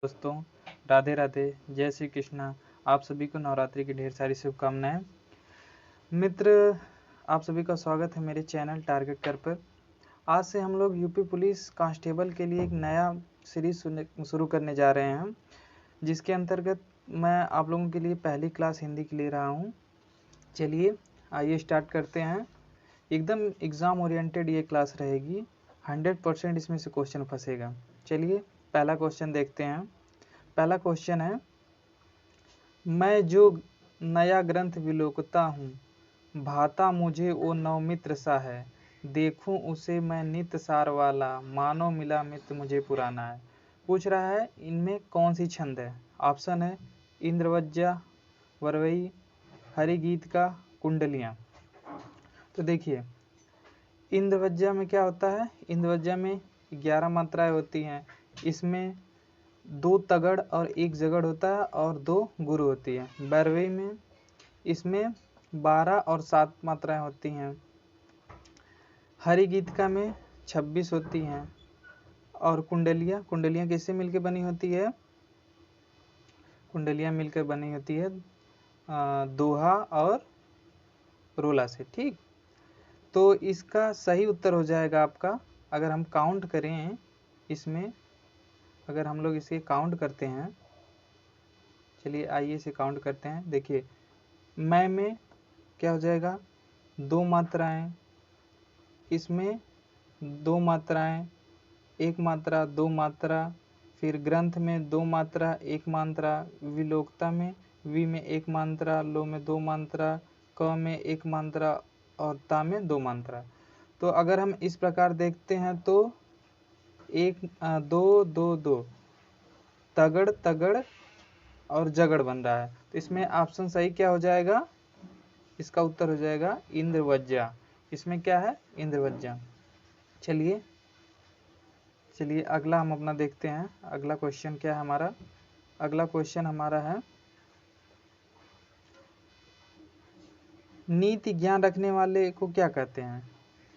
दोस्तों, राधे राधे, जय श्री कृष्णा। आप सभी को नवरात्रि की ढेर सारी शुभकामनाएं। मित्र, आप सभी का स्वागत है मेरे चैनल टारगेट कर पर। आज से हम लोग यूपी पुलिस कांस्टेबल के लिए एक नया सीरीज शुरू करने जा रहे हैं, जिसके अंतर्गत मैं आप लोगों के लिए पहली क्लास हिंदी की ले रहा हूं। चलिए आइए स्टार्ट करते हैं। एकदम एग्ज़ाम ओरिएंटेड ये क्लास रहेगी। 100% इसमें से क्वेश्चन फंसेगा। चलिए पहला क्वेश्चन देखते हैं। पहला क्वेश्चन है, मैं जो नया ग्रंथ विलोकता हूँ, भाता मुझे वो नवमित्र सा है। देखूं उसे मैं नित सार वाला, मानो मिला मित्र मुझे पुराना है। पूछ रहा है इनमें कौन सी छंद है। ऑप्शन है इंद्रवज्जा, वरवई, हरिगीत का, कुंडलियाँ। तो देखिए, इंद्रवज्जा में क्या होता है। इंद्रवज्जा में 11 मात्राएं होती हैं। इसमें 2 तगड़ और 1 जगड़ होता है और 2 गुरु होती है। बैरवई में इसमें 12 और 7 मात्राएं होती हैं। हरिगीतिका में 26 होती हैं। और कुंडलियाँ किससे मिलकर बनी होती है। कुंडलियाँ मिलकर बनी होती है दोहा और रोला से। ठीक, तो इसका सही उत्तर हो जाएगा आपका, अगर हम काउंट करें इसमें, अगर हम लोग इसे काउंट करते हैं, चलिए आइए इसे काउंट करते हैं। देखिए, मैं में क्या हो जाएगा, 2 मात्राएं, इसमें 2 मात्राएं, 1 मात्रा, 2 मात्रा, फिर ग्रंथ में 2 मात्रा, 1 मात्रा, विलोकता में वी में 1 मात्रा, लो में 2 मात्रा, क में 1 मात्रा और ता में 2 मात्रा। तो अगर हम इस प्रकार देखते हैं तो 1 2 2 2 तगड़ तगड़ और जगड़ बन रहा है। तो इसमें ऑप्शन सही क्या हो जाएगा, इसका उत्तर हो जाएगा इंद्रवज्जा। इसमें क्या है, इंद्रवज्जा। चलिए अगला हम अपना देखते हैं। अगला क्वेश्चन क्या है हमारा। अगला क्वेश्चन हमारा है, नीति ज्ञान रखने वाले को क्या कहते हैं।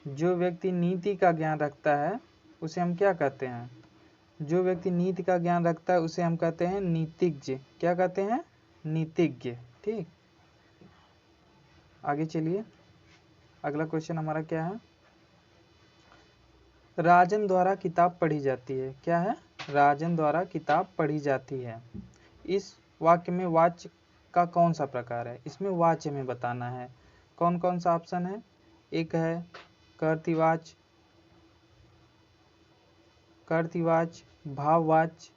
जो व्यक्ति नीति का ज्ञान रखता है उसे हम क्या कहते हैं। जो व्यक्ति नीति का ज्ञान रखता है उसे हम कहते हैं नीतिज्ञ। क्या कहते हैं, नीतिज्ञ। ठीक, आगे चलिए। अगला क्वेश्चन हमारा क्या है, राजन द्वारा किताब पढ़ी जाती है। क्या है, राजन द्वारा किताब पढ़ी जाती है। इस वाक्य में वाच्य का कौन सा प्रकार है। इसमें वाच्य में बताना है। कौन कौन सा ऑप्शन है। एक है कर्तृवाच्य, भाववाच्य,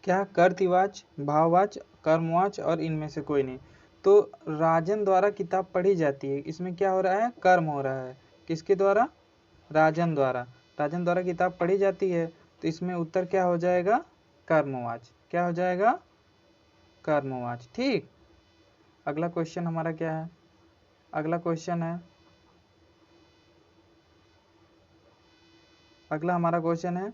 क्या कर्तृवाच्य, भाववाच्य, कर्मवाच्य और इनमें से कोई नहीं। तो राजन द्वारा किताब पढ़ी जाती है, इसमें क्या हो रहा है, कर्म हो रहा है। किसके द्वारा, राजन द्वारा। राजन द्वारा किताब पढ़ी जाती है, तो इसमें उत्तर क्या हो जाएगा, कर्मवाच्य। क्या हो जाएगा, कर्मवाच्य। ठीक, अगला क्वेश्चन हमारा क्या है। अगला क्वेश्चन है, अगला हमारा क्वेश्चन है,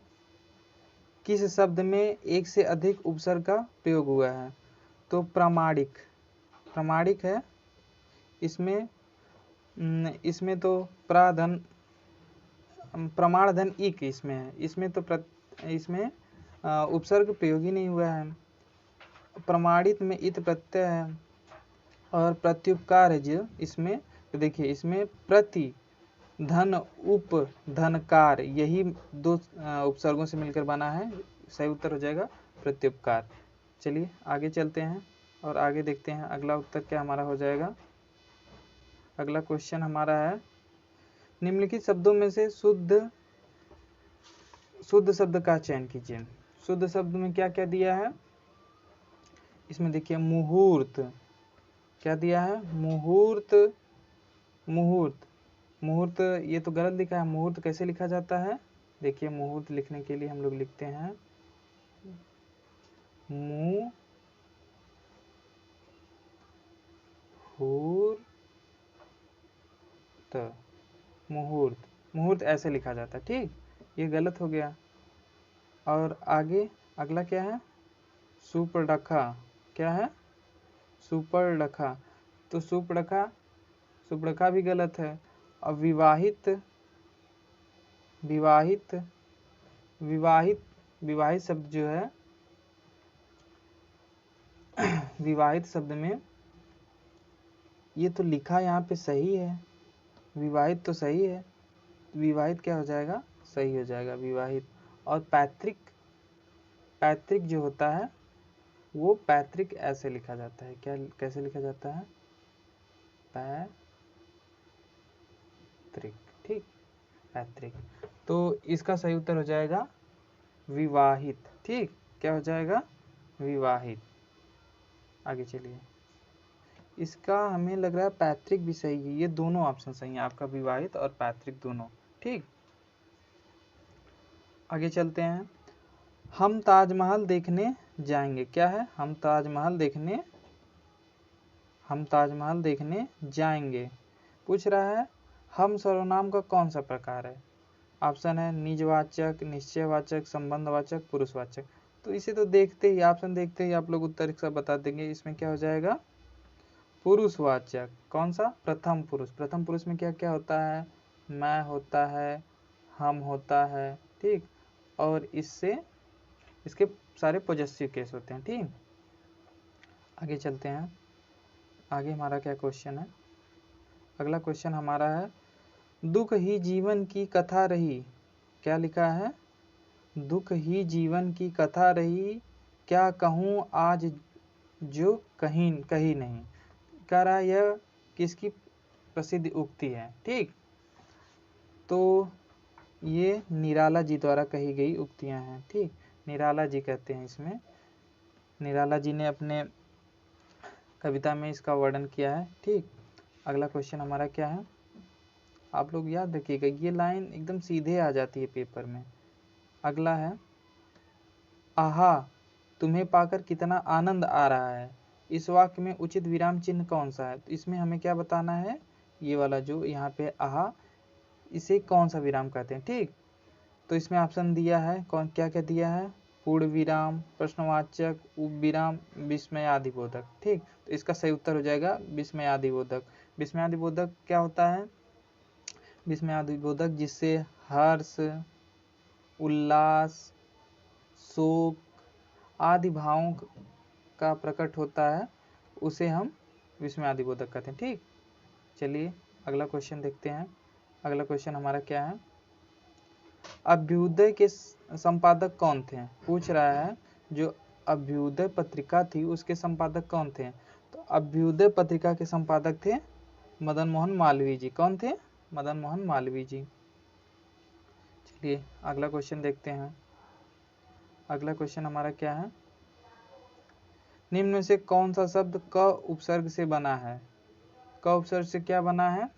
किस शब्द में एक से अधिक उपसर्ग का प्रयोग हुआ है। तो प्रामाणिक, प्रामाणिक है। इसमें तो प्राधन, प्रमाण धन इक इसमें है। इसमें तो इसमें उपसर्ग प्रयोग ही नहीं हुआ है। प्रमाणित में इत प्रत्यय है और प्रत्युपकार है जो इसमें। तो देखिए, इसमें प्रति धन उप धनकार, यही 2 उपसर्गों से मिलकर बना है। सही उत्तर हो जाएगा प्रत्युपकार। चलिए आगे चलते हैं और आगे देखते हैं अगला उत्तर क्या हमारा हो जाएगा। अगला क्वेश्चन हमारा है, निम्नलिखित शब्दों में से शुद्ध शब्द का चयन कीजिए। शुद्ध शब्द में क्या क्या दिया है। इसमें देखिए, मुहूर्त, क्या दिया है, मुहूर्त। मुहूर्त, मुहूर्त ये तो गलत लिखा है। मुहूर्त कैसे लिखा जाता है। देखिए, मुहूर्त लिखने के लिए हम लोग लिखते हैं मुहूर्त। मुहूर्त, मुहूर्त ऐसे लिखा जाता है। ठीक, ये गलत हो गया। और आगे अगला क्या है, सुपर्णखा। क्या है, सुपर्णखा। तो सुपर्णखा भी गलत है। और विवाहित, विवाहित विवाहित, विवाहित शब्द जो है विवाहित शब्द में ये तो लिखा यहाँ पे सही है, विवाहित तो सही है, विवाहित क्या हो जाएगा, सही हो जाएगा विवाहित। और पैतृक, पैतृक जो होता है वो पैतृक ऐसे लिखा जाता है, क्या कैसे लिखा जाता है, पैतृक, ठीक, पैतृक। तो इसका सही उत्तर हो जाएगा विवाहित, ठीक, क्या हो जाएगा, विवाहित। आगे चलिए, इसका हमें लग रहा है पैतृक भी सही है, ये दोनों ऑप्शन सही है आपका, विवाहित और पैतृक दोनों, ठीक। आगे चलते हैं, हम ताजमहल देखने जाएंगे, क्या है, हम ताजमहल देखने, हम ताजमहल देखने जाएंगे। पूछ रहा है हम सर्वनाम का कौन सा प्रकार है। ऑप्शन है निजवाचक, निश्चयवाचक, संबंधवाचक, पुरुषवाचक। तो इसे तो देखते ही, ऑप्शन देखते ही आप लोग उत्तर सब बता देंगे। इसमें क्या हो जाएगा, पुरुषवाचक। कौन सा, प्रथम पुरुष। प्रथम पुरुष में क्या क्या होता है, मैं होता है, हम होता है, ठीक, और इससे इसके सारे पॉजेसिव केस होते हैं, ठीक। आगे चलते हैं, आगे हमारा क्या क्वेश्चन है, अगला क्वेश्चन हमारा है दुख ही जीवन की कथा रही। क्या लिखा है, दुख ही जीवन की कथा रही, क्या कहूँ आज जो कहीं कहीं नहीं। कह रहा है यह किसकी प्रसिद्ध उक्ति है, ठीक। तो ये निराला जी द्वारा कही गई उक्तियां हैं, ठीक, निराला जी कहते हैं इसमें, निराला जी ने अपने कविता में इसका वर्णन किया है, ठीक। अगला क्वेश्चन हमारा क्या है, आप लोग याद रखिएगा, ये लाइन एकदम सीधे आ जाती है पेपर में। अगला है आहा तुम्हें पाकर कितना आनंद आ रहा है। इस वाक्य में उचित विराम चिन्ह कौन सा है। तो इसमें हमें क्या बताना है, ये वाला जो यहाँ पे आहा, इसे कौन सा विराम कहते हैं, ठीक। तो इसमें ऑप्शन दिया है, कौन क्या क्या दिया है, पूर्ण विराम, प्रश्नवाचक, उपविराम, विस्मयादिबोधक, ठीक। तो इसका सही उत्तर हो जाएगा विस्मयादिबोधक। विस्मयादिबोधक क्या होता है, विस्मयादिबोधक जिससे हर्ष, उल्लास, शोक आदि भावों का प्रकट होता है, उसे हम विस्मयादिबोधक कहते हैं, ठीक। चलिए अगला क्वेश्चन देखते हैं। अगला क्वेश्चन हमारा क्या है, अभ्युदय के संपादक कौन थे। पूछ रहा है जो अभ्युदय पत्रिका थी उसके संपादक कौन थे। तो अभ्युदय पत्रिका के संपादक थे मदन मोहन मालवीय जी। कौन थे, मदन मोहन मालवीय जी। चलिए अगला क्वेश्चन देखते हैं। अगला क्वेश्चन हमारा क्या है, निम्न में से कौन सा शब्द क उपसर्ग से बना है। क उपसर्ग से क्या बना है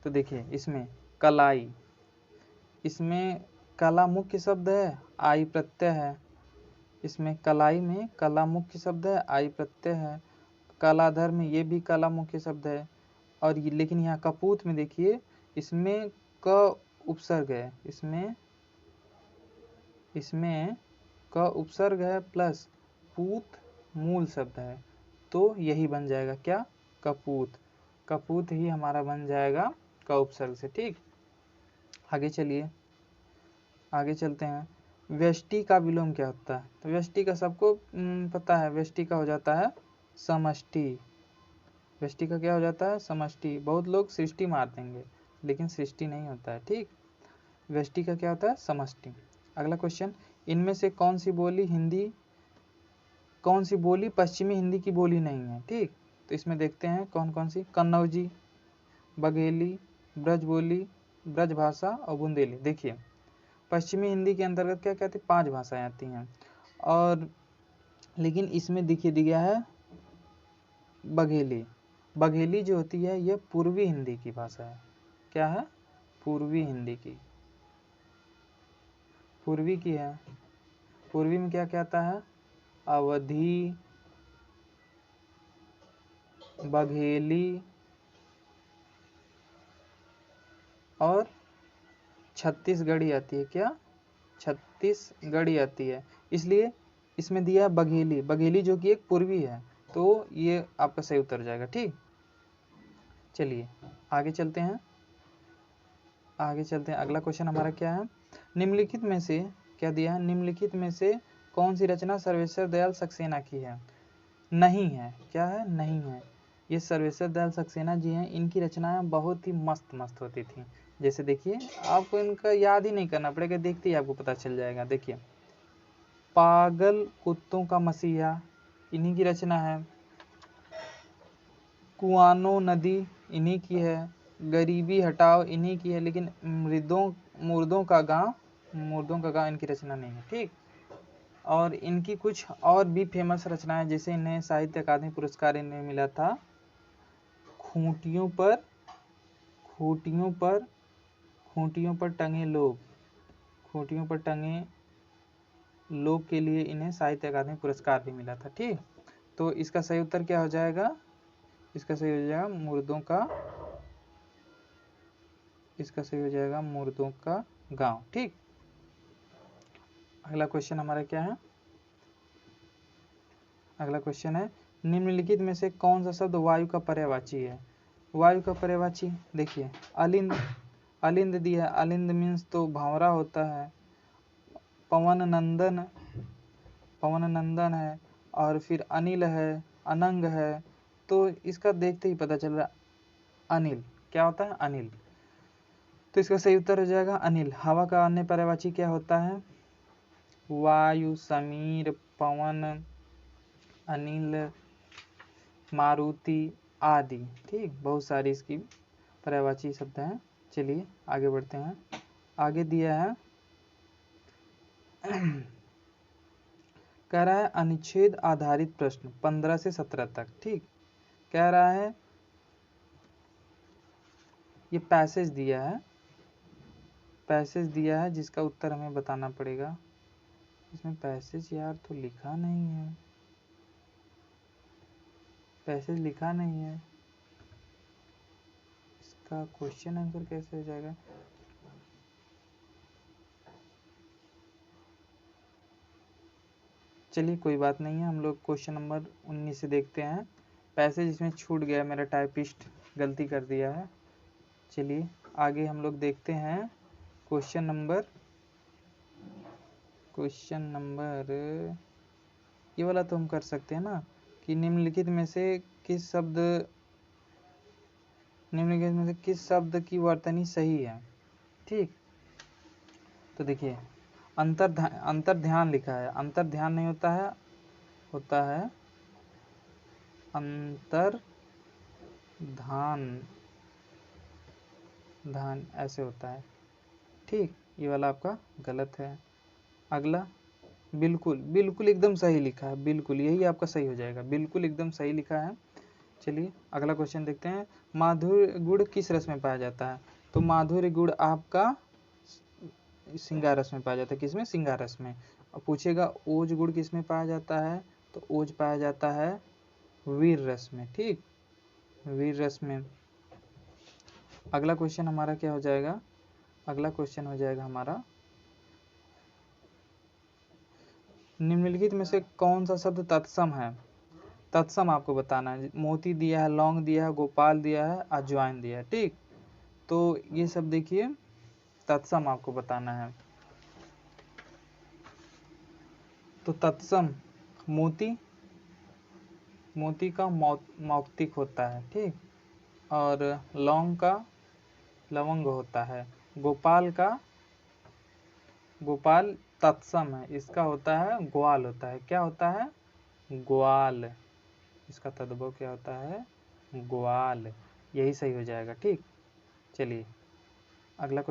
तो देखिए इसमें कलाई, इसमें कला मुख्य शब्द है, आई प्रत्यय है। इसमें कलाई में कला मुख्य शब्द है, आई प्रत्यय है। कलाधर में ये भी कला मुख्य शब्द है। और ये लेकिन यहाँ कपूत में देखिए इसमें क उपसर्ग है, इसमें क उपसर्ग है प्लस पूत मूल शब्द है, तो यही बन जाएगा क्या, कपूत। कपूत ही हमारा बन जाएगा क उपसर्ग से, ठीक। आगे चलिए, आगे चलते हैं। व्यष्टि का विलोम क्या होता है। तो व्यष्टि का सबको पता है, व्यष्टि का हो जाता है समष्टि। व्यष्टि का क्या हो जाता है, समष्टि। बहुत लोग सृष्टि मार देंगे लेकिन सृष्टि नहीं होता है, ठीक। व्यष्टि का क्या होता है, समष्टि। अगला क्वेश्चन, इनमें से कौन सी बोली हिंदी, कौन सी बोली पश्चिमी हिंदी की बोली नहीं है, ठीक। तो इसमें देखते हैं कौन कौन सी, कन्नौजी, बघेली, ब्रज बोली, ब्रज भाषा और बुंदेली। देखिए पश्चिमी हिंदी के अंतर्गत क्या कहते हैं, 5 भाषाएं आती हैं, और लेकिन इसमें दिखिए दिया है बघेली। बघेली जो होती है यह पूर्वी हिंदी की भाषा है। क्या है, पूर्वी हिंदी की, पूर्वी की है। पूर्वी में क्या कहता है, अवधी, बघेली और छत्तीसगढ़ी आती है। क्या, छत्तीसगढ़ी आती है। इसलिए इसमें दिया है बघेली, बघेली जो कि एक पूर्वी है, तो ये आपका सही उत्तर जाएगा, ठीक। चलिए आगे चलते हैं। आगे चलते हैं। अगला क्वेश्चन हमारा क्या है, निम्नलिखित में से क्या दिया है, निम्नलिखित में से कौन सी रचना सर्वेश्वर दयाल सक्सेना की है? नहीं है, क्या है, नहीं है। ये सर्वेश्वर दयाल सक्सेना जी हैं, इनकी रचनाएं बहुत ही मस्त मस्त होती थी। जैसे देखिए, आपको इनका याद ही नहीं करना पड़ेगा, देखते ही आपको पता चल जाएगा। देखिए, पागल कुत्तों का मसीहा इन्हीं की रचना है, कुआनो नदी इन्हीं की है, गरीबी हटाओ इन्हीं की है, लेकिन मुर्दों का गांव इनकी रचना नहीं है, ठीक। और इनकी कुछ और भी फेमस रचनाएं, जैसे इन्हें साहित्य अकादमी पुरस्कार इन्हें मिला था, खूंटियों पर टंगे लोग के लिए इन्हें साहित्य अकादमी पुरस्कार भी मिला था, ठीक। तो इसका सही उत्तर क्या हो जाएगा, इसका सही हो जाएगा मुर्दों का गांव, ठीक। अगला क्वेश्चन हमारा क्या है, अगला क्वेश्चन है, निम्नलिखित में से कौन सा शब्द वायु का पर्यायवाची है? वायु का पर्यायवाची देखिए, अलिंद दिया है, अलिंद मीन्स तो भंवरा होता है, पवन नंदन है, और फिर अनिल है, अनंग है, तो इसका देखते ही पता चल रहा है अनिल क्या होता है, अनिल। तो इसका सही उत्तर हो जाएगा अनिल। हवा का अन्य पर्यायवाची क्या होता है? वायु, समीर, पवन, अनिल, मारुति आदि, ठीक। बहुत सारी इसकी पर्यायवाची शब्द हैं। चलिए आगे बढ़ते हैं। आगे दिया है कह रहा है अनुच्छेद आधारित प्रश्न 15 से 17 तक, ठीक। कह रहा है ये पैसेज दिया है जिसका उत्तर हमें बताना पड़ेगा। इसमें पैसेज यार तो लिखा नहीं है, पैसेज लिखा नहीं है, इसका क्वेश्चन आंसर कैसे हो जाएगा? चलिए कोई बात नहीं है, हम लोग क्वेश्चन नंबर 19 से देखते हैं। पैसेज इसमें छूट गया, मेरा टाइपिस्ट गलती कर दिया है। चलिए आगे हम लोग देखते हैं क्वेश्चन नंबर ये वाला तो हम कर सकते हैं ना, कि निम्नलिखित में से किस शब्द की वर्तनी सही है, ठीक। तो देखिए, अंतर ध्यान लिखा है, अंतर ध्यान नहीं होता है अंतर धान ऐसे होता है, ठीक। ये वाला आपका गलत है। अगला बिल्कुल एकदम सही लिखा है, बिल्कुल यही आपका सही हो जाएगा, बिल्कुल एकदम सही लिखा है। चलिए अगला क्वेश्चन देखते हैं। माधुर्य गुड़ किस रस में पाया जाता है? तो माधुर्य गुड़ आपका श्रृंगार रस में पाया जाता है, किसमें? श्रृंगार रस में। अब पूछेगा ओज गुड़ किस में पाया जाता है? तो ओज पाया जाता है वीर रस में, ठीक, वीर रस में। अगला क्वेश्चन हमारा क्या हो जाएगा? अगला क्वेश्चन हो जाएगा हमारा, निम्नलिखित में से कौन सा शब्द तत्सम है? तत्सम आपको बताना है। मोती दिया है, लौंग दिया है, गोपाल दिया है, अजवाइन दिया है, ठीक। तो ये सब देखिए तत्सम आपको बताना है। तो तत्सम मोती का मौक्तिक होता है, ठीक, और लौंग का लवंग होता है, गोपाल तत्सम है, इसका होता है ग्वाल होता है। क्या होता है? ग्वाल। इसका तद्भव क्या होता है? ग्वाल। यही सही हो जाएगा, ठीक। चलिए अगला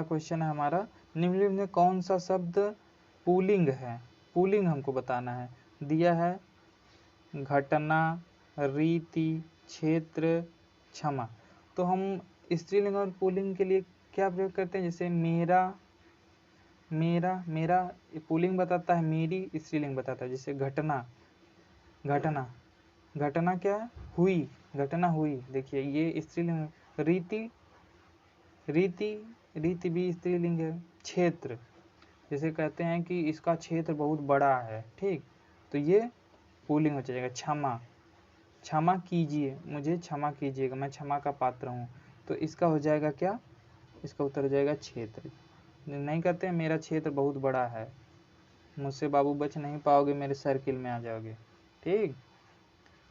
क्वेश्चन है हमारा, निम्नलिखित में कौन सा शब्द पुल्लिंग है? पुल्लिंग हमको बताना है। दिया है घटना, रीति, क्षेत्र, क्षमा। तो हम स्त्रीलिंग और पुल्लिंग के लिए क्या प्रयोग करते हैं? जैसे मेरा पुल्लिंग बताता है, मेरी स्त्रीलिंग बताता है। जैसे घटना क्या है? हुई, घटना हुई, देखिए ये स्त्रीलिंग। रीति भी स्त्रीलिंग है। क्षेत्र, जैसे कहते हैं कि इसका क्षेत्र बहुत बड़ा है, ठीक, तो ये पुल्लिंग हो जाएगा। क्षमा कीजिए, मुझे क्षमा कीजिएगा, मैं क्षमा का पात्र हूँ, तो इसका हो जाएगा क्या, इसका उत्तर हो जाएगा क्षेत्र। नहीं कहते मेरा क्षेत्र बहुत बड़ा है, मुझसे बाबू बच नहीं पाओगे, मेरे सर्किल में आ जाओगे। ठीक,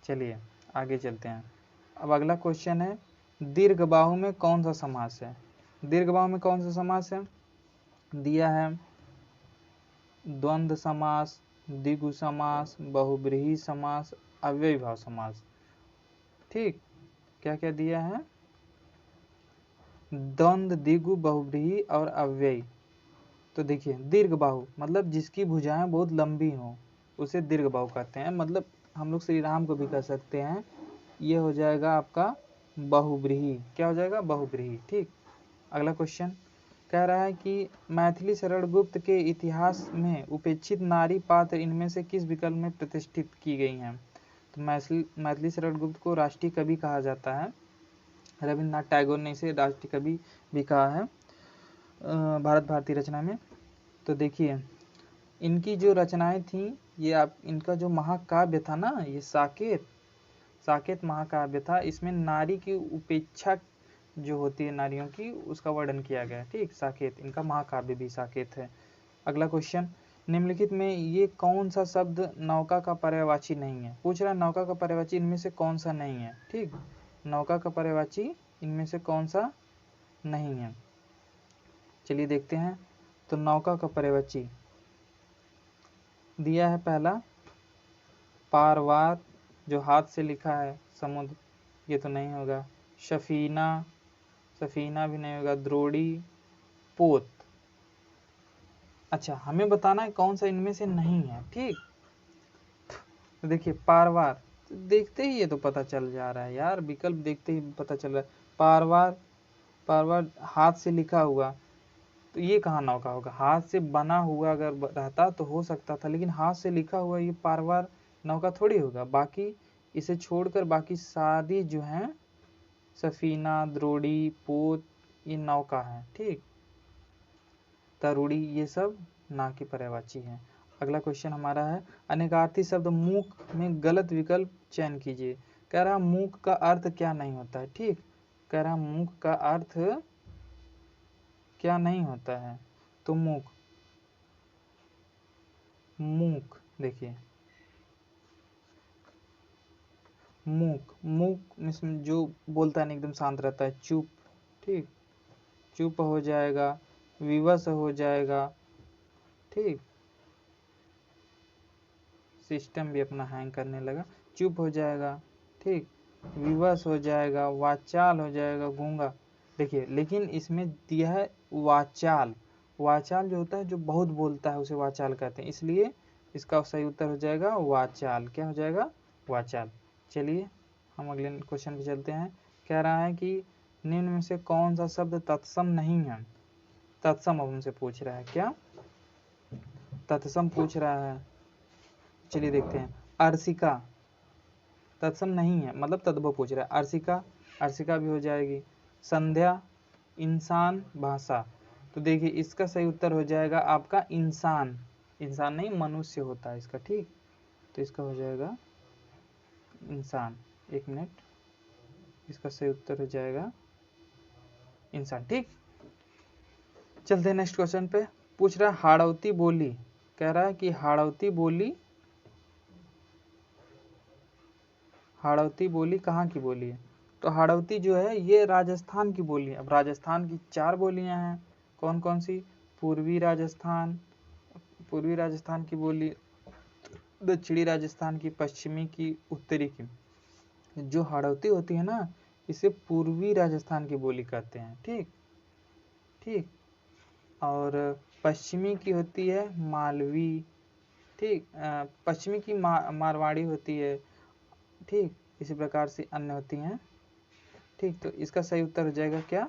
चलिए आगे चलते हैं। अब अगला क्वेश्चन है, दीर्घ बाहु में कौन सा समास है। दीर्घ बाहु में कौन सा समास है, दिया है द्वंद्व समास, द्विगु समास, बहुब्रीहि समास, अव्ययी भाव समास। ठीक, क्या क्या दिया है, द्वंद्व, द्विगु, बहुब्रीहि और अव्ययी। तो देखिए दीर्घ बाहु मतलब जिसकी भुजाएं बहुत लंबी हों उसे दीर्घ बाहु कहते हैं। मतलब हम लोग श्री राम को भी कह सकते हैं। ये हो जाएगा आपका बहुब्रीहि। क्या हो जाएगा, बहुब्रीहि। ठीक, अगला क्वेश्चन कह रहा है कि मैथिली शरणगुप्त के इतिहास में उपेक्षित नारी पात्र इनमें से किस विकल्प में प्रतिष्ठित की गई हैं। तो मैथिली शरणगुप्त को राष्ट्रीय कवि कहा जाता है। रविन्द्रनाथ टैगोर ने इसे राष्ट्रीय कवि भी कहा है भारत भारती रचना में। तो देखिए इनकी जो रचनाएं थी, ये आप इनका जो महाकाव्य था ना, ये साकेत महाकाव्य था। इसमें नारी की उपेक्षा जो होती है नारियों की, उसका वर्णन किया गया। ठीक, साकेत, इनका महाकाव्य भी साकेत है। अगला क्वेश्चन, निम्नलिखित में ये कौन सा शब्द नौका का पर्यायवाची नहीं है। पूछ रहा है नौका का पर्यायवाची इनमें से कौन सा नहीं है। ठीक, नौका का पर्यायवाची इनमें से कौन सा नहीं है। चलिए देखते हैं। तो नौका का पर्यायवाची दिया है पहला पारवार, जो हाथ से लिखा है, समुद्र, ये तो नहीं होगा। सफीना, सफीना भी नहीं होगा। द्रोड़ी, पोत। अच्छा, हमें बताना है कौन सा इनमें से नहीं है। ठीक, तो देखिए पारवार, तो देखते ही ये तो पता चल जा रहा है यार, विकल्प देखते ही पता चल रहा है। पारवार, पारवार हाथ से लिखा हुआ, तो ये कहाँ नौका होगा। हाथ से बना हुआ अगर रहता तो हो सकता था, लेकिन हाथ से लिखा हुआ ये पारवार नौका थोड़ी होगा। बाकी इसे छोड़कर बाकी सारी जो हैं, सफीना, द्रोड़ी, पोत, ये नौका है। ठीक, तरुड़ी, ये सब ना की पर्यायवाची है। अगला क्वेश्चन हमारा है, अनेकार्थी शब्द मूक में गलत विकल्प चयन कीजिए। कह रहा मूक का अर्थ क्या नहीं होता है। ठीक, कह रहा मूक का अर्थ क्या नहीं होता है। तो मूक, मूक देखिए मूक, मूक इसमें जो बोलता नहीं, एकदम शांत रहता है। चुप, ठीक, चुप हो जाएगा। विवश हो जाएगा। ठीक, सिस्टम भी अपना हैंग करने लगा। चुप हो जाएगा। ठीक, विवश हो जाएगा, वाचाल हो जाएगा, गूंगा। देखिए लेकिन इसमें दिया है वाचाल। वाचाल जो होता है, जो बहुत बोलता है, उसे वाचाल कहते हैं। इसलिए इसका सही उत्तर हो जाएगा वाचाल। क्या हो जाएगा, वाचाल। चलिए हम अगले क्वेश्चन पे चलते हैं। कह रहा है कि निम्न में से कौन सा शब्द तत्सम नहीं है। तत्सम अब हमसे पूछ रहा है। क्या तत्सम पूछ रहा है। चलिए देखते हैं। अर्शिका तत्सम नहीं है, मतलब तद्भव पूछ रहा है। अर्शिका, अर्शिका भी हो जाएगी। संध्या, इंसान, भाषा। तो देखिए इसका सही उत्तर हो जाएगा आपका इंसान। इंसान नहीं, मनुष्य होता है इसका। ठीक, तो इसका हो जाएगा इंसान। एक मिनट, इसका सही उत्तर हो जाएगा इंसान। ठीक, चलते हैं नेक्स्ट क्वेश्चन पे। पूछ रहा है हाड़ौती बोली। कह रहा है कि हाड़ौती बोली, हाड़ौती बोली कहाँ की बोली है। तो हाड़ौती जो है ये राजस्थान की बोली है। अब राजस्थान की 4 बोलियां हैं। कौन कौन सी, पूर्वी राजस्थान, पूर्वी राजस्थान की बोली, दक्षिणी राजस्थान की, पश्चिमी की, उत्तरी की। जो हाड़ौती होती है ना, इसे पूर्वी राजस्थान की बोली कहते हैं। ठीक, ठीक, और पश्चिमी की होती है मालवी। ठीक, पश्चिमी की मारवाड़ी होती है। ठीक, इसी प्रकार से अन्य होती हैं। ठीक, तो इसका सही उत्तर हो जाएगा क्या,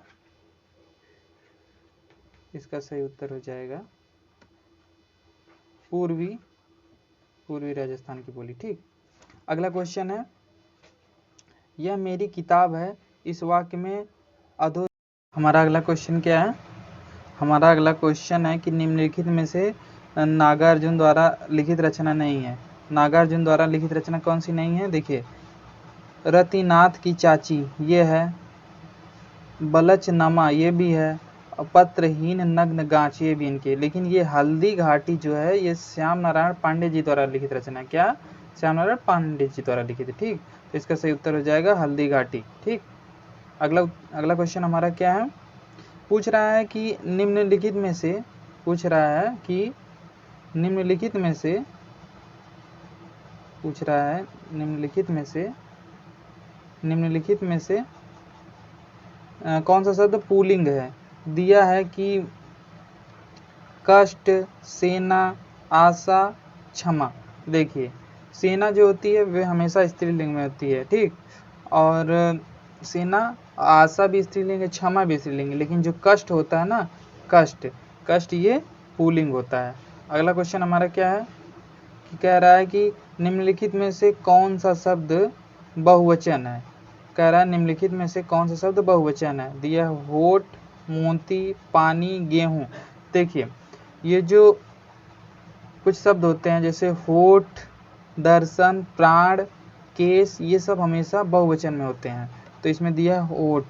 इसका सही उत्तर हो जाएगा पूर्वी, पूर्वी राजस्थान की बोली। ठीक, अगला क्वेश्चन है, यह मेरी किताब है, इस वाक्य में अधो। हमारा अगला क्वेश्चन क्या है, हमारा अगला क्वेश्चन है कि निम्नलिखित में से नागार्जुन द्वारा लिखित रचना नहीं है। नागार्जुन द्वारा लिखित रचना कौन सी नहीं है। देखिए रतिनाथ की चाची, ये है। बलचनमा ये भी है, पत्रहीन नग्न गांच ये भी इनके। लेकिन ये हल्दी घाटी जो है ये श्याम नारायण पांडे जी द्वारा लिखित रचना है। क्या? श्याम नारायण पांडे जी द्वारा लिखित है। ठीक, तो इसका सही उत्तर हो जाएगा हल्दी घाटी। ठीक, अगला क्वेश्चन हमारा क्या है, पूछ रहा है कि निम्नलिखित में से पूछ रहा है निम्नलिखित में से कौन सा शब्द पुल्लिंग है। दिया है कि कष्ट, सेना, आशा, क्षमा। देखिए सेना जो होती है वे हमेशा स्त्रीलिंग में होती है। ठीक, और सेना, आशा भी स्त्रीलिंग है, क्षमा भी स्त्रीलिंग है। लेकिन जो कष्ट होता है ना, कष्ट ये पुल्लिंग होता है। अगला क्वेश्चन हमारा क्या है कि कह रहा है कि निम्नलिखित में से कौन सा शब्द बहुवचन है। कह रहा है निम्नलिखित में से कौन सा शब्द बहुवचन है। दिया होठ, मोती, पानी, गेहूं। देखिए ये जो कुछ शब्द होते हैं जैसे होठ, दर्शन, प्राण, केस, ये सब हमेशा बहुवचन में होते हैं। तो इसमें दिया होठ,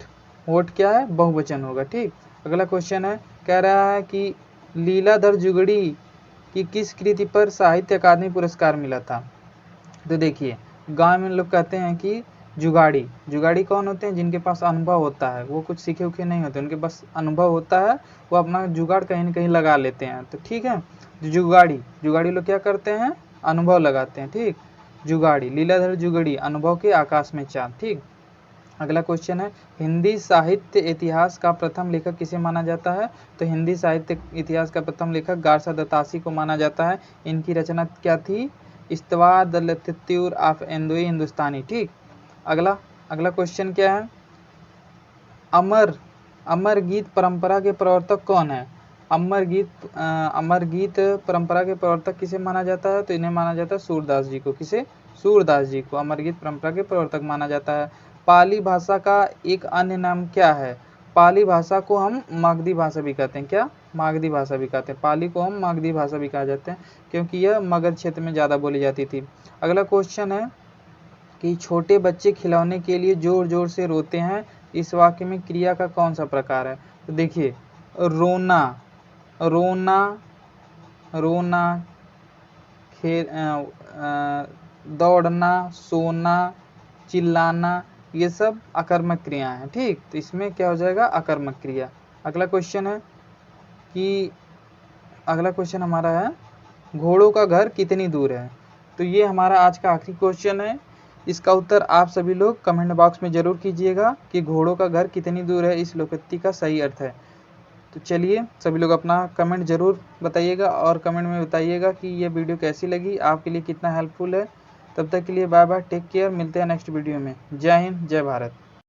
होठ क्या है? बहुवचन होगा। ठीक, अगला क्वेश्चन है, कह रहा है कि लीलाधर जुगड़ी की किस कृति पर साहित्य अकादमी पुरस्कार मिला था। तो देखिए गांव में लोग कहते हैं कि जुगाड़ी कौन होते हैं? जिनके पास अनुभव होता है, वो कुछ सीखे उखे नहीं होते, उनके पास अनुभव होता है, वो अपना जुगाड़ कहीं न कहीं लगा लेते हैं। तो ठीक है, जुगाड़ी लोग क्या करते हैं? अनुभव लगाते हैं। ठीक, जुगाड़ी, लीलाधर जुगड़ी, अनुभव के आकाश में चांद। ठीक, अगला क्वेश्चन है, हिंदी साहित्य इतिहास का प्रथम लेखक किसे माना जाता है। तो हिंदी साहित्य इतिहास का प्रथम लेखक गारसा दत्तासी को माना जाता है। इनकी रचना क्या थी? इस्तवा द लिटरेचर ऑफ इंडो हिंदुस्तानी। ठीक, अगला क्वेश्चन क्या है, अमर गीत परंपरा के प्रवर्तक कौन है। अमर गीत परंपरा के प्रवर्तक किसे माना जाता है। तो इन्हें माना जाता है सूरदास जी को। किसे? सूरदास जी को अमर गीत परंपरा के प्रवर्तक माना जाता है। पाली भाषा का एक अन्य नाम क्या है। पाली भाषा को हम मागधी भाषा भी कहते हैं। क्या? मागधी भाषा भी कहते हैं। पाली को हम मागधी भाषा भी कहा जाते हैं क्योंकि यह मगध क्षेत्र में ज़्यादा बोली जाती थी। अगला क्वेश्चन है कि छोटे बच्चे खिलौने के लिए जोर जोर से रोते हैं, इस वाक्य में क्रिया का कौन सा प्रकार है। तो देखिए रोना, दौड़ना, सोना, चिल्लाना, ये सब अकर्मक क्रिया हैं। ठीक, तो इसमें क्या हो जाएगा? अकर्मक क्रिया। अगला क्वेश्चन हमारा है, घोड़ों का घर कितनी दूर है। तो ये हमारा आज का आखिरी क्वेश्चन है। इसका उत्तर आप सभी लोग कमेंट बॉक्स में जरूर कीजिएगा कि घोड़ों का घर कितनी दूर है, इस लोकोक्ति का सही अर्थ है। तो चलिए सभी लोग अपना कमेंट जरूर बताइएगा और कमेंट में बताइएगा कि ये वीडियो कैसी लगी, आपके लिए कितना हेल्पफुल है। तब तक के लिए बाय बाय, टेक केयर, मिलते हैं नेक्स्ट वीडियो में। जय हिंद, जय भारत।